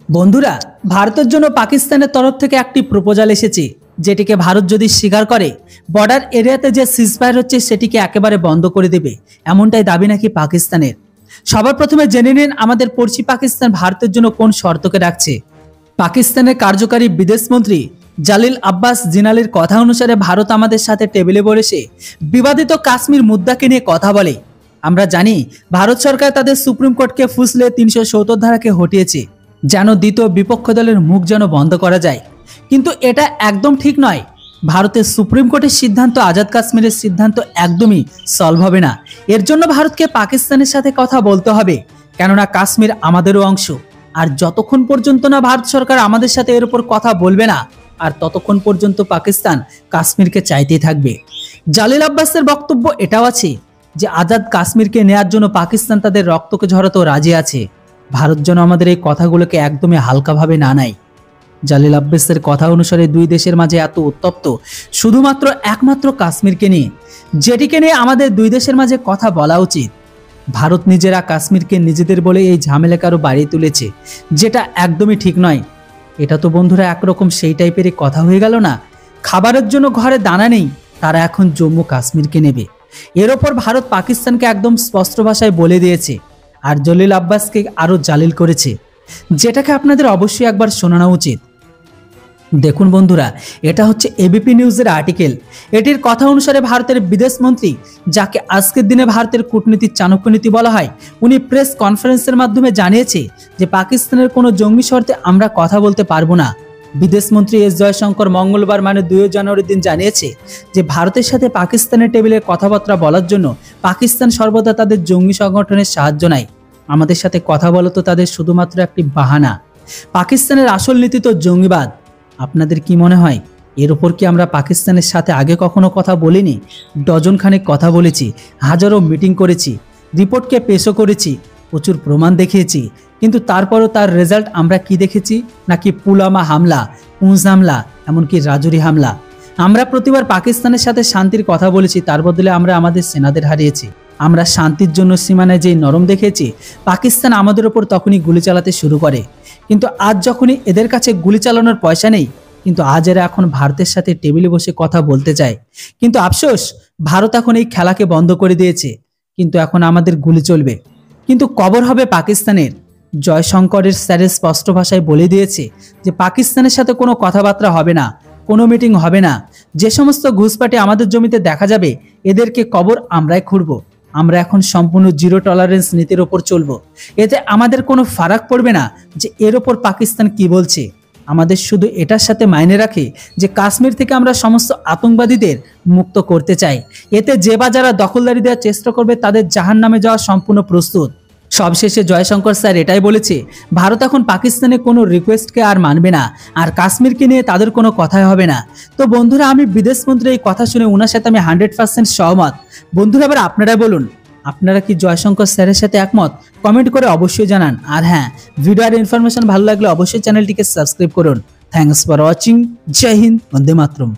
বন্ধুরা, ভারতের জন্য পাকিস্তানের তরফ থেকে একটি প্রপোজাল এসেছে, যেটিকে ভারত যদি স্বীকার করে বর্ডার এরিয়াতে যে সিজফায়ার হচ্ছে সেটিকে একেবারে বন্ধ করে দেবে, এমনটাই দাবি নাকি পাকিস্তানের। সবার প্রথমে জেনে নিন আমাদের পড়শি পাকিস্তান ভারতের জন্য কোন শর্তকে রাখছে। পাকিস্তানের কার্যকারী বিদেশমন্ত্রী জালিল আব্বাস জিনালির কথা অনুসারে ভারত আমাদের সাথে টেবিলে বসে বিবাদিত কাশ্মীর মুদ্দাকে নিয়ে কথা বলে। আমরা জানি ভারত সরকার তাদের সুপ্রিম কোর্টকে ফুসলে 370 ধারাকে হটিয়েছে, যেন দ্বিতীয় বিপক্ষ দলের মুখ যেন বন্ধ করা যায়। কিন্তু এটা একদম ঠিক নয়। ভারতের সুপ্রিম কোর্টের সিদ্ধান্ত আজাদ কাশ্মীরের সিদ্ধান্ত একদমই সলভ হবে না। এর জন্য ভারতকে পাকিস্তানের সাথে কথা বলতে হবে, কেননা কাশ্মীর আমাদেরও অংশ। আর যতক্ষণ পর্যন্ত না ভারত সরকার আমাদের সাথে এর উপর কথা বলবে না, আর ততক্ষণ পর্যন্ত পাকিস্তান কাশ্মীরকে চাইতেই থাকবে। জালিল আব্বাসের বক্তব্য এটাও আছে যে আজাদ কাশ্মীরকে নেয়ার জন্য পাকিস্তান তাদের রক্তকে ঝরাতেও রাজি আছে। ভারত যেন আমাদের এই কথাগুলোকে একদমই হালকাভাবে না নেয়। জালিল আব্বাসের কথা অনুসারে দুই দেশের মাঝে এত উত্তপ্ত শুধুমাত্র একমাত্র কাশ্মীরকে নিয়ে, যেটিকে নিয়ে আমাদের দুই দেশের মাঝে কথা বলা উচিত। ভারত নিজেরা কাশ্মীরকে নিজেদের বলে এই ঝামেলাকে আরো বাড়িয়ে তুলেছে, যেটা একদমই ঠিক নয়। এটা তো বন্ধুরা একরকম সেই টাইপেরই কথা হয়ে গেল না। খাবারের জন্য ঘরে দানা নেই, তারা এখন জম্মু কাশ্মীরকে নেবে। এর ওপর ভারত পাকিস্তানকে একদম স্পষ্ট ভাষায় বলে দিয়েছে, আর জালিল আব্বাসকে আরো জালিল করেছে, যেটাকে আপনাদের অবশ্যই একবার শোনানো উচিত। দেখুন বন্ধুরা, এটা হচ্ছে এবিপি নিউজের আর্টিকেল। এটির কথা অনুসারে ভারতের বিদেশমন্ত্রী, যাকে আজকের দিনে ভারতের কূটনীতির চাণক্যনীতি বলা হয়, উনি প্রেস কনফারেন্সের মাধ্যমে জানিয়েছে যে পাকিস্তানের কোনো জঙ্গি শর্তে আমরা কথা বলতে পারবো না। বিদেশমন্ত্রী এস জয়শঙ্কর মঙ্গলবার মানে 2 জানুয়ারির দিন জানিয়েছে যে ভারতের সাথে পাকিস্তানের টেবিলে কথাবার্তা বলার জন্য পাকিস্তান সর্বদা তাদের জঙ্গি সংগঠনের সাহায্য নেয়। আমাদের সাথে কথা বলা তো তাদের শুধুমাত্র একটি বাহানা। পাকিস্তানের আসল নীতি তো জঙ্গিবাদ। আপনাদের কি মনে হয় এর উপর কি আমরা পাকিস্তানের সাথে আগে কখনো কথা বলিনি? ডজনখানেক কথা বলেছি, হাজারো মিটিং করেছি, রিপোর্টকে পেশও করেছি, প্রচুর প্রমাণ দেখিয়েছি, কিন্তু তারপরও তার রেজাল্ট আমরা কি দেখেছি? নাকি পুলওয়ামা হামলা, পুঞ্চ হামলা, এমনকি রাজৌরি হামলা। আমরা প্রতিবার পাকিস্তানের সাথে শান্তির কথা বলেছি, তার বদলে আমরা আমাদের সেনাদের হারিয়েছি। আমরা শান্তির জন্য সীমানায় যেই নরম দেখেছি, পাকিস্তান আমাদের ওপর তখনই গুলি চালাতে শুরু করে। কিন্তু আজ যখনই এদের কাছে গুলি চালানোর পয়সা নেই, কিন্তু আজ এরা এখন ভারতের সাথে টেবিলে বসে কথা বলতে চায়। কিন্তু আফসোস, ভারত এখন এই খেলাকে বন্ধ করে দিয়েছে। কিন্তু এখন আমাদের গুলি চলবে, কিন্তু কবর হবে পাকিস্তানের। জয়শঙ্করের স্যারের স্পষ্ট ভাষায় বলে দিয়েছে যে পাকিস্তানের সাথে কোনো কথাবার্তা হবে না, কোনো মিটিং হবে না। যে সমস্ত ঘুষপাটি আমাদের জমিতে দেখা যাবে, এদেরকে কবর আমরাই খুঁড়ব। আমরা এখন সম্পূর্ণ জিরো টলারেন্স নীতির ওপর চলবো। এতে আমাদের কোনো ফারাক পড়বে না যে এর ওপর পাকিস্তান কি বলছে। আমাদের শুধু এটার সাথে মাইনে রাখে যে কাশ্মীর থেকে আমরা সমস্ত আতঙ্কবাদীদের মুক্ত করতে চাই। এতে যে বা যারা দখলদারি দেওয়ার চেষ্টা করবে তাদের জাহান্নামে যাওয়া সম্পূর্ণ প্রস্তুত। সবশেষে জয়শঙ্কর স্যার এটাই বলেছে, ভারত এখন পাকিস্তানের কোনো রিকোয়েস্টকে আর মানবে না, আর কাশ্মীরকে নিয়ে তাদের কোনো কথাই হবে না। তো বন্ধুরা, আমি বিদেশমন্ত্রীর এই কথা শুনে ওনার সাথে আমি 100% সহমত। বন্ধুরা, এবার আপনারা বলুন, আপনারা কি জয়শঙ্কর স্যারের সাথে একমত? কমেন্ট করে অবশ্যই জানান। আর হ্যাঁ, ভিডিও আর ইনফরমেশন ভালো লাগলে অবশ্যই চ্যানেলটিকে সাবস্ক্রাইব করুন। Thanks for watching. জয় হিন্দ, বন্দে মাতরম।